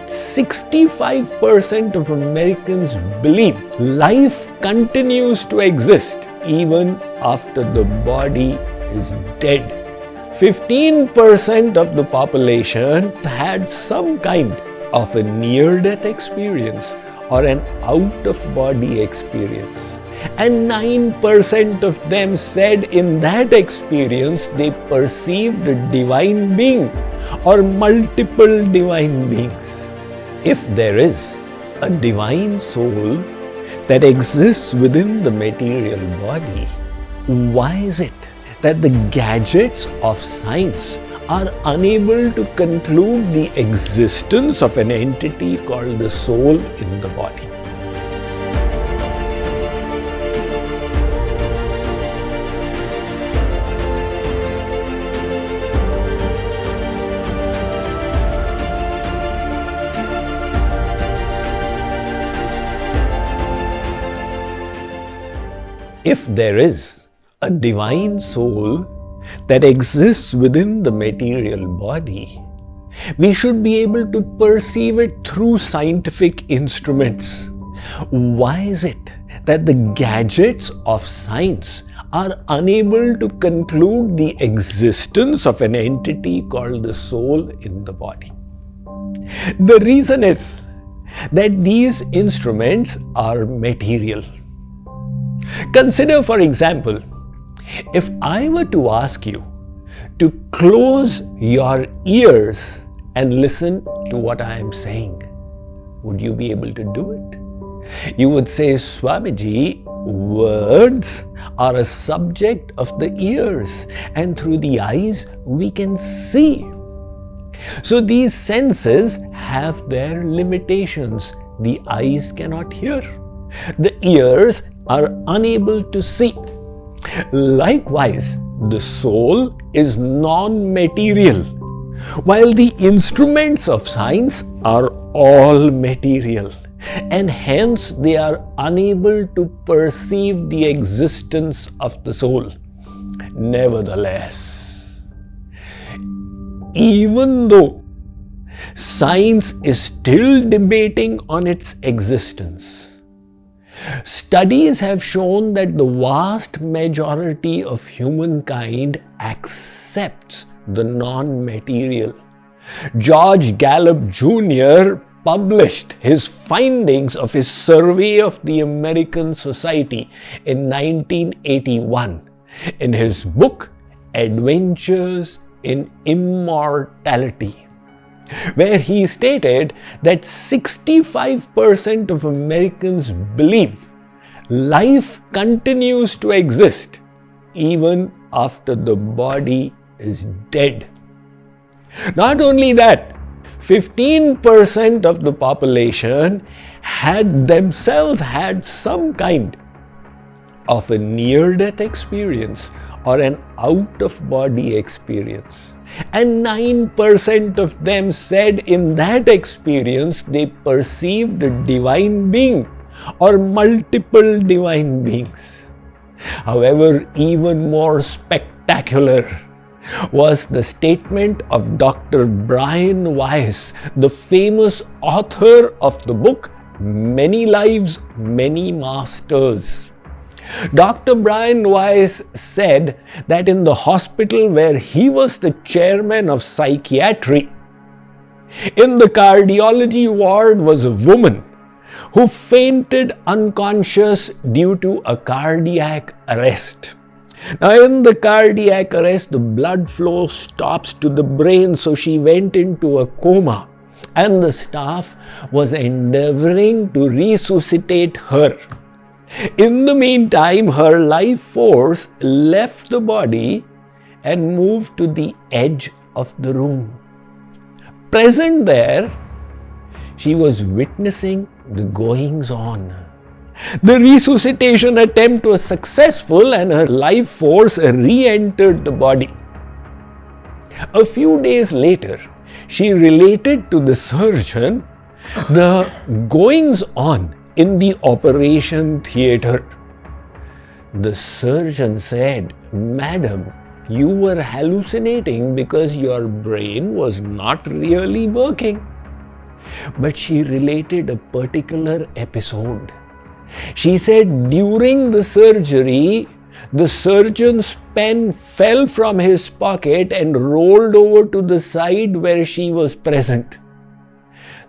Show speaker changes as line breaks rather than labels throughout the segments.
65% of Americans believe life continues to exist even after the body is dead. 15% of the population had some kind of a near-death experience or an out-of-body experience. And 9% of them said in that experience they perceived a divine being or multiple divine beings. If there is a divine soul that exists within the material body, why is it that the gadgets of science are unable to conclude the existence of an entity called the soul in the body? If there is a divine soul that exists within the material body, we should be able to perceive it through scientific instruments. Why is it that the gadgets of science are unable to conclude the existence of an entity called the soul in the body? The reason is that these instruments are material. Consider, for example, if I were to ask you to close your ears and listen to what I am saying, would you be able to do it? You would say, Swamiji, words are a subject of the ears, and through the eyes we can see. So these senses have their limitations. The eyes cannot hear. The ears are unable to see. Likewise, the soul is non-material, while the instruments of science are all material, and hence they are unable to perceive the existence of the soul. Nevertheless, even though science is still debating on its existence, studies have shown that the vast majority of humankind accepts the non-material. George Gallup Jr. published his findings of his survey of the American society in 1981 in his book Adventures in Immortality, where he stated that 65% of Americans believe life continues to exist even after the body is dead. Not only that, 15% of the population had themselves had some kind of a near-death experience or an out-of-body experience. And 9% of them said in that experience they perceived a divine being or multiple divine beings. However, even more spectacular was the statement of Dr. Brian Weiss, the famous author of the book Many Lives, Many Masters. Dr. Brian Weiss said that in the hospital where he was the chairman of psychiatry, in the cardiology ward was a woman who fainted unconscious due to a cardiac arrest. Now, in the cardiac arrest, the blood flow stops to the brain, so she went into a coma, and the staff was endeavoring to resuscitate her. In the meantime, her life force left the body and moved to the edge of the room. Present there, she was witnessing the goings-on. The resuscitation attempt was successful and her life force re-entered the body. A few days later, she related to the surgeon the goings-on in the operation theatre. The surgeon said, "Madam, you were hallucinating because your brain was not really working. but she related a particular episode. She said during the surgery, the surgeon's pen fell from his pocket and rolled over to the side where she was present.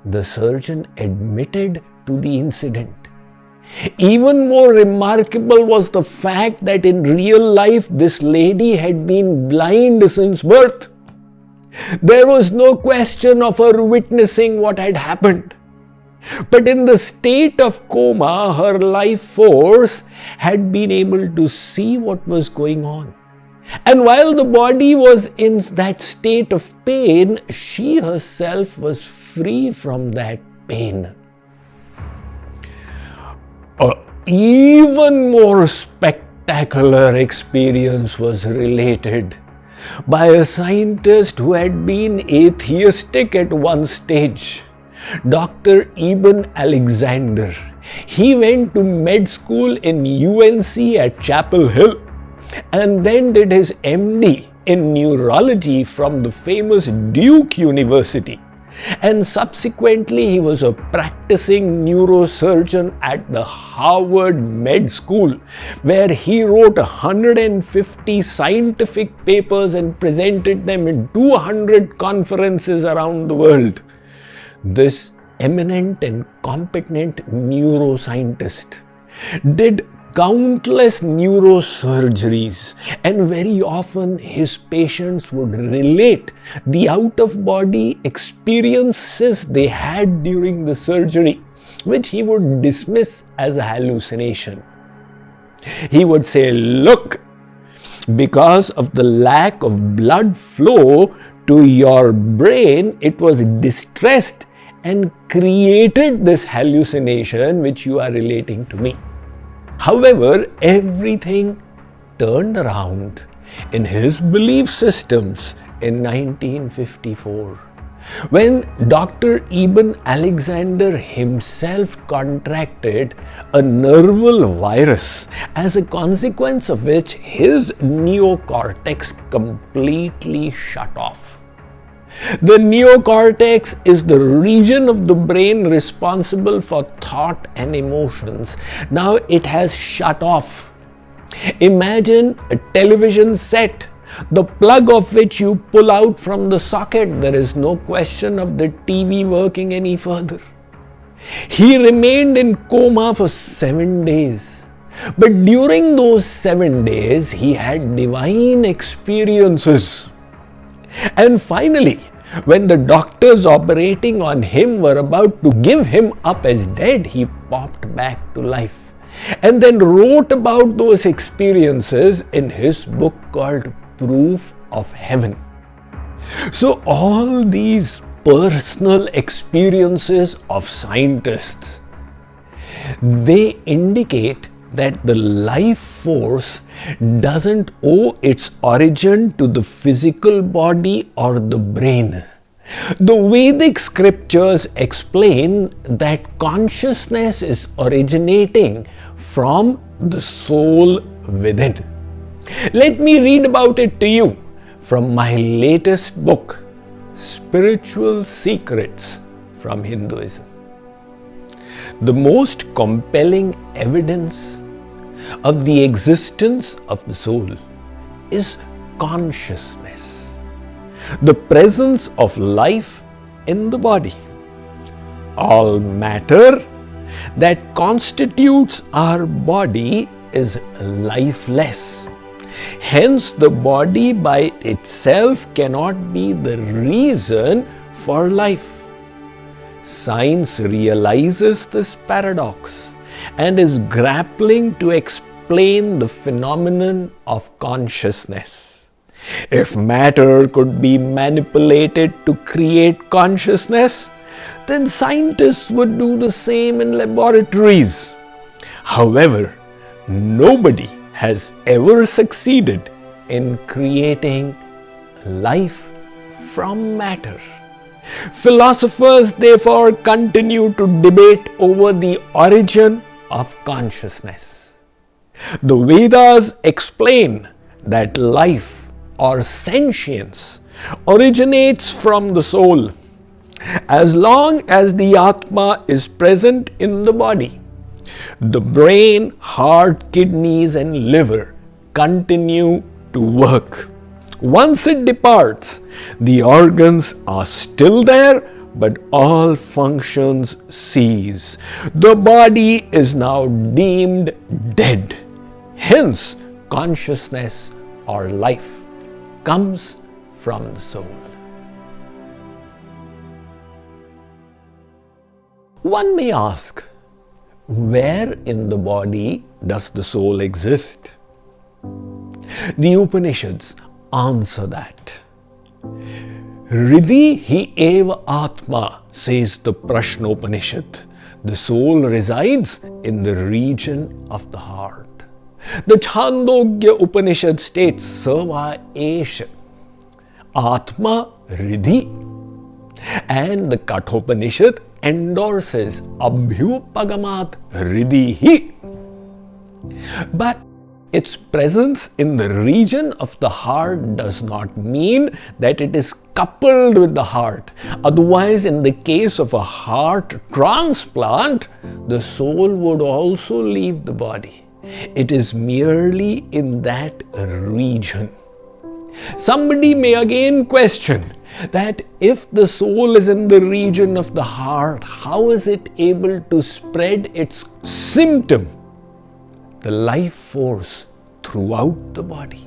The surgeon admitted to the incident. Even more remarkable was the fact that in real life this lady had been blind since birth. There was no question of her witnessing what had happened. But in the state of coma, her life force had been able to see what was going on. And while the body was in that state of pain, she herself was free from that pain. An even more spectacular experience was related by a scientist who had been atheistic at one stage, Dr. Ibn Alexander. He went to med school in UNC at Chapel Hill and then did his MD in neurology from the famous Duke University. And subsequently, he was a practicing neurosurgeon at the Harvard Med School, where he wrote 150 scientific papers and presented them in 200 conferences around the world. This eminent and competent neuroscientist did countless neurosurgeries, and very often his patients would relate the out-of-body experiences they had during the surgery, which he would dismiss as a hallucination. He would say, "Look, because of the lack of blood flow to your brain, it was distressed and created this hallucination which you are relating to me." However, everything turned around in his belief systems in 1954, when Dr. Ibn Alexander himself contracted a nerval virus, as a consequence of which his neocortex completely shut off. The neocortex is the region of the brain responsible for thought and emotions. Now it has shut off. Imagine a television set, the plug of which you pull out from the socket. There is no question of the TV working any further. He remained in coma for 7 days. But during those 7 days, he had divine experiences. And finally, when the doctors operating on him were about to give him up as dead, he popped back to life and then wrote about those experiences in his book called Proof of Heaven. So all these personal experiences of scientists, they indicate that the life force doesn't owe its origin to the physical body or the brain. The Vedic scriptures explain that consciousness is originating from the soul within. Let me read about it to you from my latest book, Spiritual Secrets from Hinduism. The most compelling evidence of the existence of the soul is consciousness, the presence of life in the body. All matter that constitutes our body is lifeless. Hence, the body by itself cannot be the reason for life. Science realizes this paradox and is grappling to explain the phenomenon of consciousness. If matter could be manipulated to create consciousness, then scientists would do the same in laboratories. However, nobody has ever succeeded in creating life from matter. Philosophers therefore continue to debate over the origin of consciousness. The Vedas explain that life or sentience originates from the soul. As long as the Atma is present in the body, the brain, heart, kidneys, and liver continue to work. Once it departs, the organs are still there, but all functions cease. The body is now deemed dead. Hence, consciousness or life comes from the soul. One may ask, where in the body does the soul exist? The Upanishads answer that. Hriddhi hi eva atma, says the Prashnopanishad. The soul resides in the region of the heart. The Chandogya Upanishad states, Sava esha atma hriddhi. And the Kathopanishad endorses abhyupagamat hriddhi hi. But its presence in the region of the heart does not mean that it is coupled with the heart. Otherwise, in the case of a heart transplant, the soul would also leave the body. It is merely in that region. Somebody may again question that if the soul is in the region of the heart, how is it able to spread its symptom, the life force, throughout the body?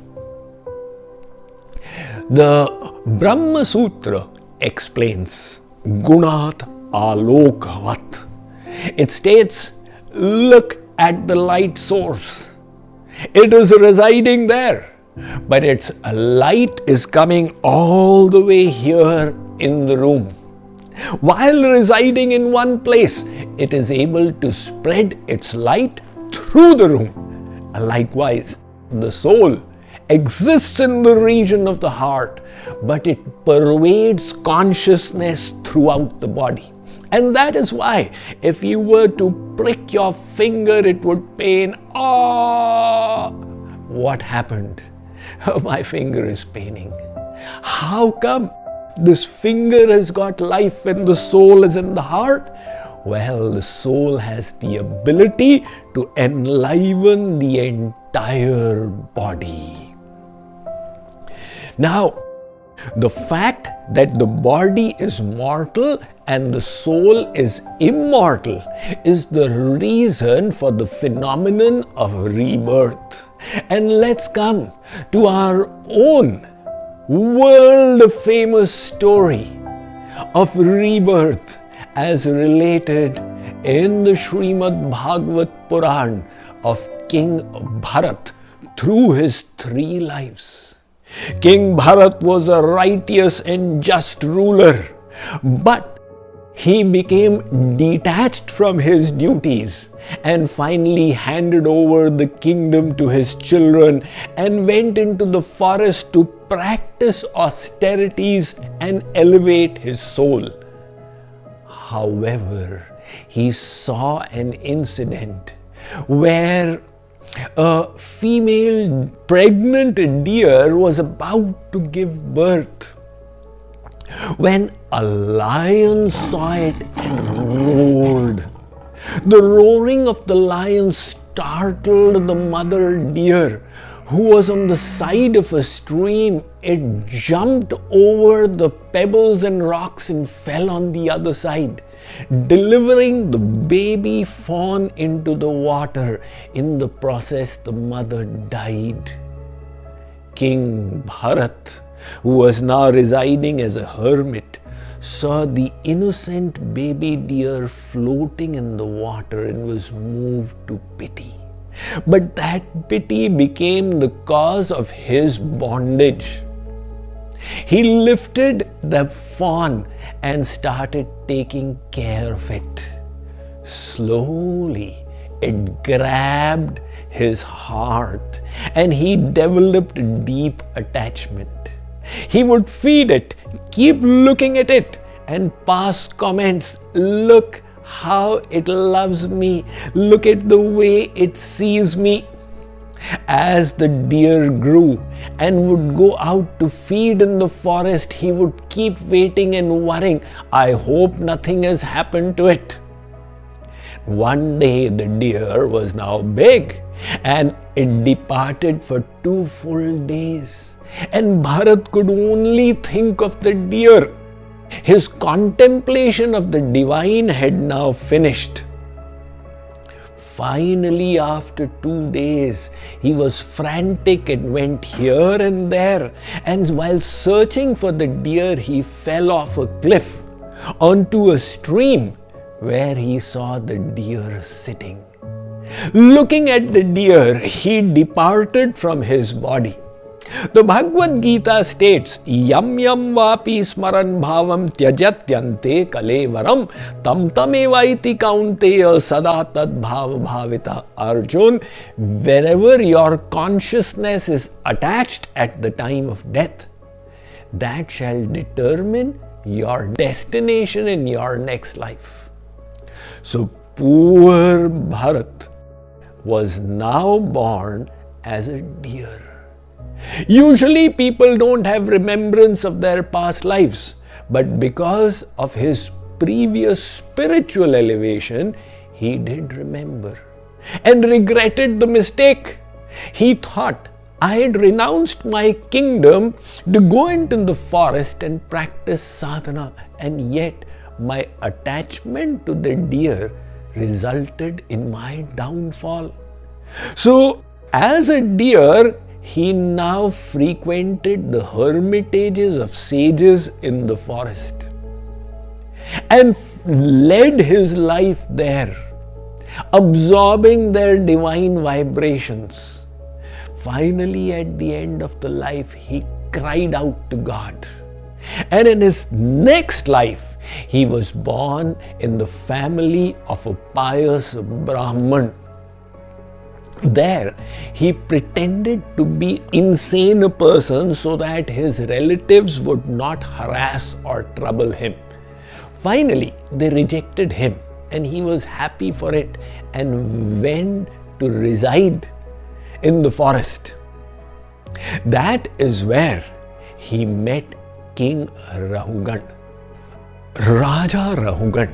The Brahma Sutra explains Gunat Alokavat. It states, look at the light source. It is residing there, but its light is coming all the way here in the room. While residing in one place, it is able to spread its light through the room. Likewise, the soul exists in the region of the heart, but it pervades consciousness throughout the body. And that is why, if you were to prick your finger, it would pain. Ah, what happened? My finger is paining. How come? This finger has got life and the soul is in the heart? Well, the soul has the ability to enliven the entire body. Now, the fact that the body is mortal and the soul is immortal is the reason for the phenomenon of rebirth. And let's come to our own world-famous story of rebirth as related in the Srimad Bhagavat Puran of King Bharat through his 3 lives. King Bharat was a righteous and just ruler, but he became detached from his duties and finally handed over the kingdom to his children and went into the forest to practice austerities and elevate his soul. However, he saw an incident where a female pregnant deer was about to give birth when a lion saw it and roared. The roaring of the lion startled the mother deer, who was on the side of a stream. It jumped over the pebbles and rocks and fell on the other side, delivering the baby fawn into the water. In the process, the mother died. King Bharat, who was now residing as a hermit, saw the innocent baby deer floating in the water and was moved to pity. But that pity became the cause of his bondage. He lifted the fawn and started taking care of it. Slowly, it grabbed his heart and he developed deep attachment. He would feed it, keep looking at it, and pass comments. Look how it loves me. Look at the way it sees me. As the deer grew and would go out to feed in the forest, he would keep waiting and worrying, I hope nothing has happened to it. One day the deer was now big and it departed for 2 full days. And Bharat could only think of the deer. His contemplation of the divine had now finished. Finally, after 2 days, he was frantic and went here and there. And while searching for the deer, he fell off a cliff onto a stream where he saw the deer sitting. Looking at the deer, he departed from his body. The Bhagavad Gita states, Yam yam vapi smaran bhavam tyajatyante kalevaram tam tamevaiti kaunteya sada tad bhava bhavita. Arjun, wherever your consciousness is attached at the time of death, that shall determine your destination in your next life. So poor Bharat was now born as a deer. Usually people don't have remembrance of their past lives, but because of his previous spiritual elevation, he did remember and regretted the mistake. He thought, I had renounced my kingdom to go into the forest and practice sadhana, and yet my attachment to the deer resulted in my downfall. So, as a deer, he now frequented the hermitages of sages in the forest and led his life there, absorbing their divine vibrations. Finally, at the end of the life, he cried out to God. And in his next life, he was born in the family of a pious Brahman. There, he pretended to be insane a person so that his relatives would not harass or trouble him. Finally, they rejected him and he was happy for it and went to reside in the forest. That is where he met King Rahugan. Raja Rahugan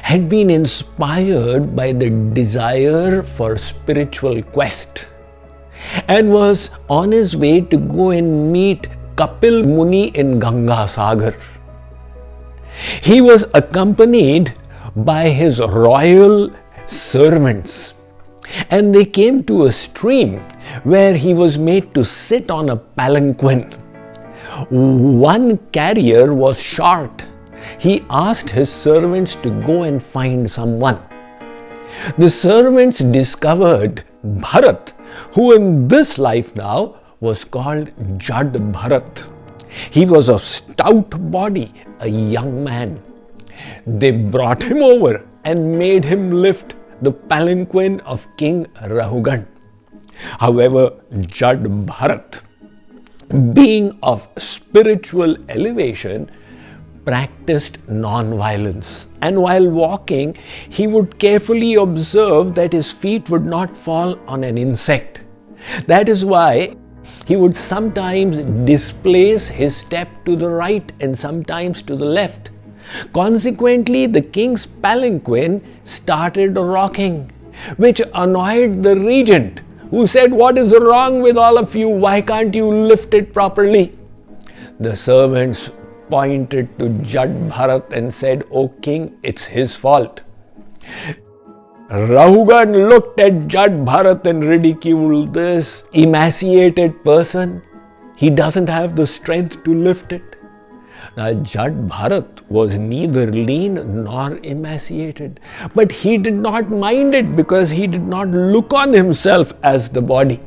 had been inspired by the desire for spiritual quest and was on his way to go and meet Kapil Muni in Ganga Sagar. He was accompanied by his royal servants and they came to a stream where he was made to sit on a palanquin. One carrier was short. He asked his servants to go and find someone. The servants discovered Bharat, who in this life now was called Jad Bharat. He was of stout body, a young man. They brought him over and made him lift the palanquin of King Rahugan. However, Jad Bharat, being of spiritual elevation, practiced non-violence, and while walking, he would carefully observe that his feet would not fall on an insect. That is why he would sometimes displace his step to the right and sometimes to the left. Consequently, the king's palanquin started rocking, which annoyed the regent, who said, "What is wrong with all of you? Why can't you lift it properly?" The servants pointed to Jad Bharat and said, "O king, it's his fault." Rahugan looked at Jad Bharat and ridiculed this emaciated person. He doesn't have the strength to lift it. Now, Jad Bharat was neither lean nor emaciated, but he did not mind it because he did not look on himself as the body.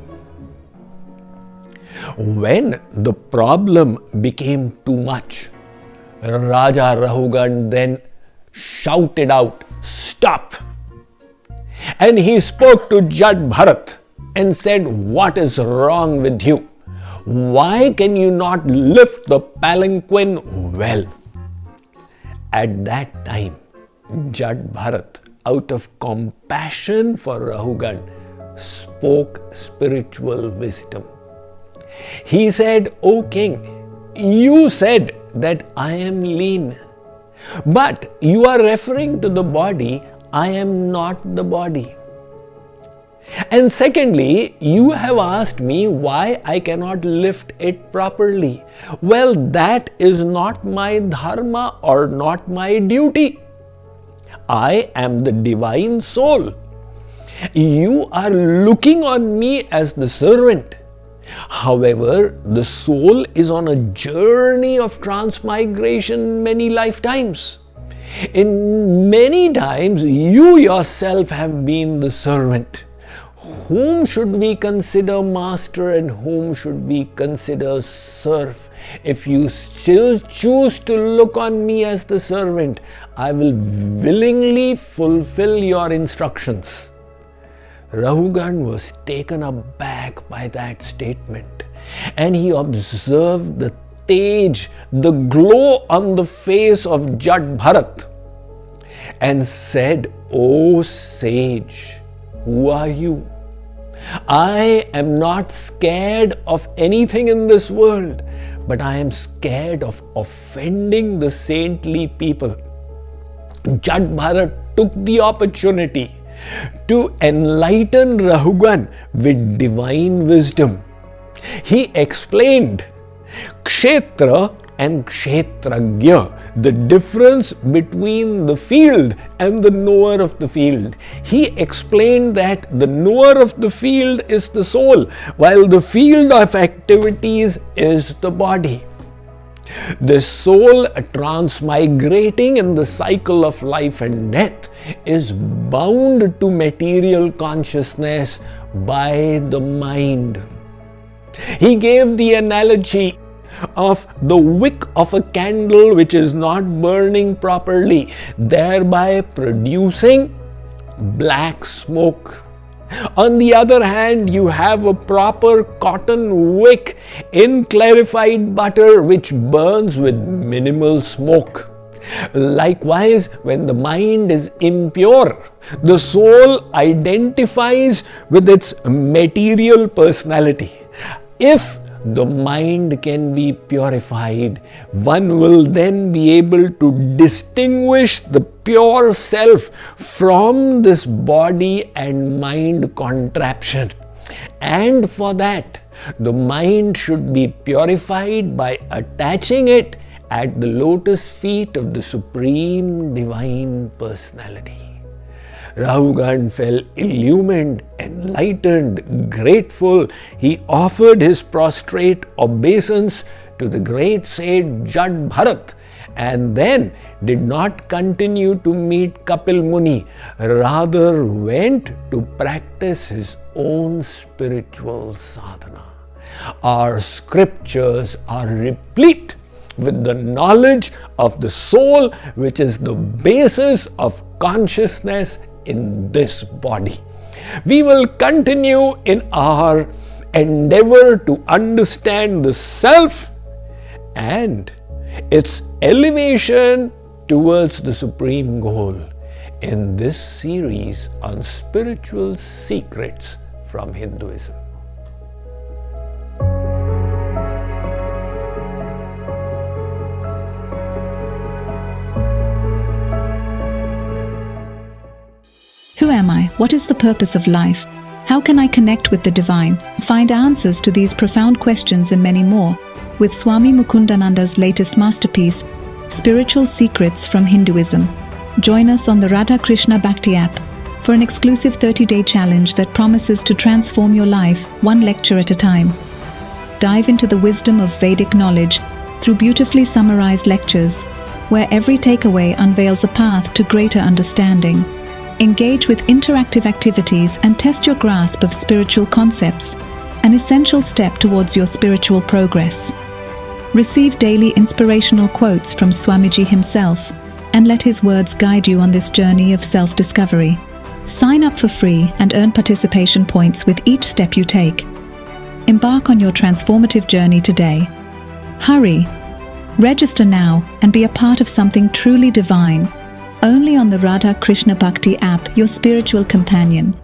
When the problem became too much, Raja Rahugan then shouted out, "Stop!" And he spoke to Jad Bharat and said, "What is wrong with you? Why can you not lift the palanquin well?" At that time, Jad Bharat, out of compassion for Rahugan, spoke spiritual wisdom. He said, "O king, you said that I am lean, but you are referring to the body. I am not the body. And secondly, you have asked me why I cannot lift it properly. Well, that is not my dharma or not my duty. I am the divine soul. You are looking on me as the servant. However, the soul is on a journey of transmigration many lifetimes. In many times, you yourself have been the servant. Whom should we consider master and whom should we consider serf? If you still choose to look on me as the servant, I will willingly fulfill your instructions." Rahugan was taken aback by that statement, and he observed the tej, the glow on the face of Jat Bharat, and said, "O sage, who are you? I am not scared of anything in this world, but I am scared of offending the saintly people." Jat Bharat took the opportunity to enlighten Rahugan with divine wisdom. He explained Kshetra and Kshetragya, the difference between the field and the knower of the field. He explained that the knower of the field is the soul, while the field of activities is the body. The soul, transmigrating in the cycle of life and death, is bound to material consciousness by the mind. He gave the analogy of the wick of a candle which is not burning properly, thereby producing black smoke. On the other hand, you have a proper cotton wick in clarified butter which burns with minimal smoke. Likewise, when the mind is impure, the soul identifies with its material personality. If the mind can be purified, one will then be able to distinguish the pure self from this body and mind contraption. And for that, the mind should be purified by attaching it at the lotus feet of the Supreme Divine Personality. Rahugan felt illumined, enlightened, grateful. He offered his prostrate obeisance to the great sage Jat Bharat, and then did not continue to meet Kapil Muni, rather went to practice his own spiritual sadhana. Our scriptures are replete with the knowledge of the soul, which is the basis of consciousness in this body. We will continue in our endeavor to understand the self and its elevation towards the supreme goal in this series on spiritual secrets from Hinduism.
Who am I? What is the purpose of life? How can I connect with the divine? Find answers to these profound questions and many more with Swami Mukundananda's latest masterpiece, Spiritual Secrets from Hinduism. Join us on the Radha Krishna Bhakti app for an exclusive 30-day challenge that promises to transform your life one lecture at a time. Dive into the wisdom of Vedic knowledge through beautifully summarized lectures, where every takeaway unveils a path to greater understanding. Engage with interactive activities and test your grasp of spiritual concepts, an essential step towards your spiritual progress. Receive daily inspirational quotes from Swamiji himself and let his words guide you on this journey of self-discovery. Sign up for free and earn participation points with each step you take. Embark on your transformative journey today. Hurry! Register now and be a part of something truly divine. Only on the Radha Krishna Bhakti app, your spiritual companion.